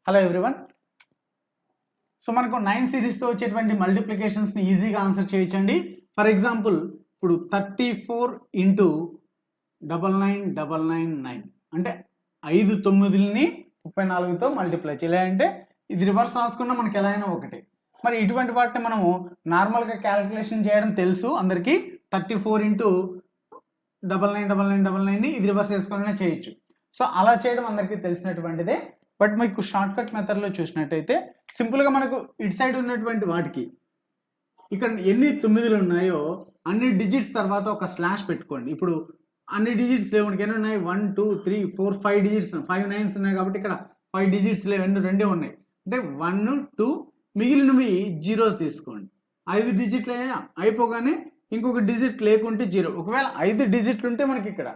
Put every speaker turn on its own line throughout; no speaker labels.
Hello everyone. So మనకు 9 సిరీస్తో వచ్చేటువంటి మల్టిప్లికేషన్స్ని ఈజీగా ఆన్సర్ చేయొచ్చండి. ఫర్ ఎగ్జాంపుల్ ఇప్పుడు 34 ఇంటూ 99999 అంటే 5 9ని 34తో మల్టిప్లై చేయాలంటే ఇది రివర్స్ రాసుకున్నా మనకి ఎలా అయినా ఒకటే. మరి ఇటువంటి వాటిని మనము నార్మల్గా క్యాలిక్యులేషన్ చేయడం తెలుసు అందరికీ. 34 ఇంటూ 999999ని ఇది రివర్స్ చేసుకునే చేయొచ్చు. సో అలా చేయడం అందరికీ తెలిసినటువంటిదే. బట్ మీకు షార్ట్ కట్ మెథడ్లో చూసినట్టయితే సింపుల్గా మనకు ఇటు సైడ్ ఉన్నటువంటి వాటికి ఇక్కడ ఎన్ని 9లు ఉన్నాయో అన్ని డిజిట్స్ తర్వాత ఒక స్లాష్ పెట్టుకోండి. ఇప్పుడు అన్ని డిజిట్స్ లేవు, ఎన్ని ఉన్నాయి 1 2 3 4 5 డిజిట్స్ 5 9s ఉన్నాయి కాబట్టి ఇక్కడ 5 డిజిట్స్ లేవు, రెండే ఉన్నాయి అంటే 1 2 మిగిలినవి జీరోస్ తీసుకోండి. 5 డిజిట్లు అయిపోగానే ఇంకొక డిజిట్ లేకుంటే 0. ఒకవేళ 5 డిజిట్లు ఉంటే మనకి ఇక్కడ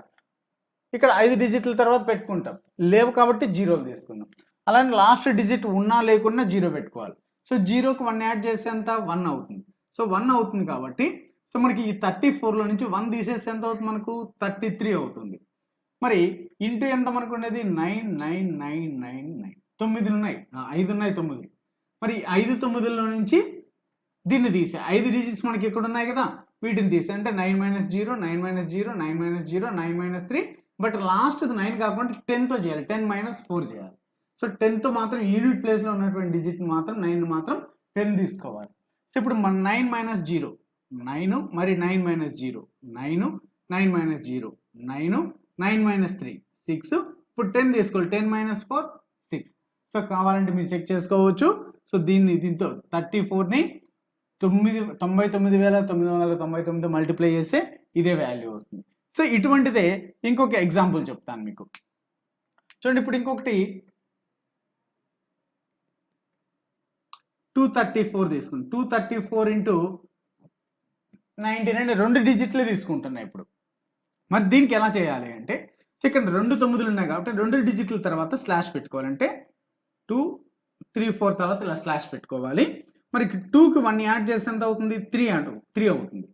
5 డిజిట్ల తర్వాత పెట్టుకుంటాం, లేవు కాబట్టి 0 తీసుకుందాం. అలానే లాస్ట్ డిజిట్ ఉన్నా లేకున్నా 0 పెట్టుకోవాలి. సో 0కి 1 యాడ్ చేస్తే ఎంత 1 అవుతుంది. సో 1 అవుతుంది కాబట్టి సో మనకి ఈ 34లో నుంచి 1 తీసేస్తే ఎంత అవుతుంది, మనకు 33 అవుతుంది. మరి ఇంటూ ఎంత మనకు ఉండేది 99999 9 ఉన్నాయి, 5 ఉన్నాయి 9. మరి 5 9లో నుంచి దీన్ని తీసే 5 డిజిట్స్ మనకి ఇక్కడ ఉన్నాయి కదా, వీటిని తీసే అంటే 9 - 0 9 - 0 9 - 0 9 - 3. బట్ లాస్ట్ 9 కాకుండా 10తో చేయాలి, 10 - 4 చేయాలి. సో 10తో మాత్రం యూనిట్ ప్లేస్లో ఉన్నటువంటి డిజిట్ మాత్రం 9 మాత్రం 10 తీసుకోవాలి. సో ఇప్పుడు మన 9 - 0 9, మరి 9 - 0 9, 9 - 0 9, 9 - 3 6. ఇప్పుడు 10 తీసుకోవాలి, 10 - 4 6. సో కావాలంటే మీరు చెక్ చేసుకోవచ్చు. సో దీంతో 34ని 99,999 మల్టిప్లై చేస్తే ఇదే వాల్యూ వస్తుంది. సో ఇటువంటిదే ఇంకొక ఎగ్జాంపుల్ చెప్తాను మీకు. చూడండి, ఇప్పుడు ఇంకొకటి 234 తీసుకుంటాం. 234 ఇంటూ 99 2 డిజిట్లే తీసుకుంటున్నాయి ఇప్పుడు. మరి దీనికి ఎలా చేయాలి అంటే ఇక్కడ 2 9లు ఉన్నాయి కాబట్టి 2 డిజిట్ల తర్వాత స్లాష్ పెట్టుకోవాలంటే 2 3 4 తర్వాత ఇలా స్లాష్ పెట్టుకోవాలి. మరి 2కి 1 యాడ్ చేస్తే ఎంత అవుతుంది 3 అవుతుంది.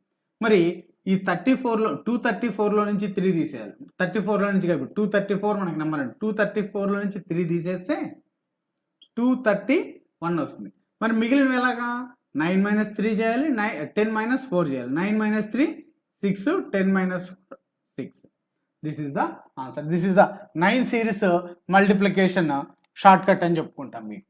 మరి ఈ 234లో నుంచి 3 తీసేయాలి. 34లో నుంచి కాదు, 234 మనకి నెంబర్ అండి. 234లో నుంచి 3 తీసేస్తే 231 వస్తుంది. మరి మిగిలిన ఎలాగా 9 - 3 చేయాలి, 10 - 4 చేయాలి. 9 - 3 6, 10 - 4 6. This is the answer. This is the 9 series multiplication short cut అని చెప్పుకుంటాం మీకు.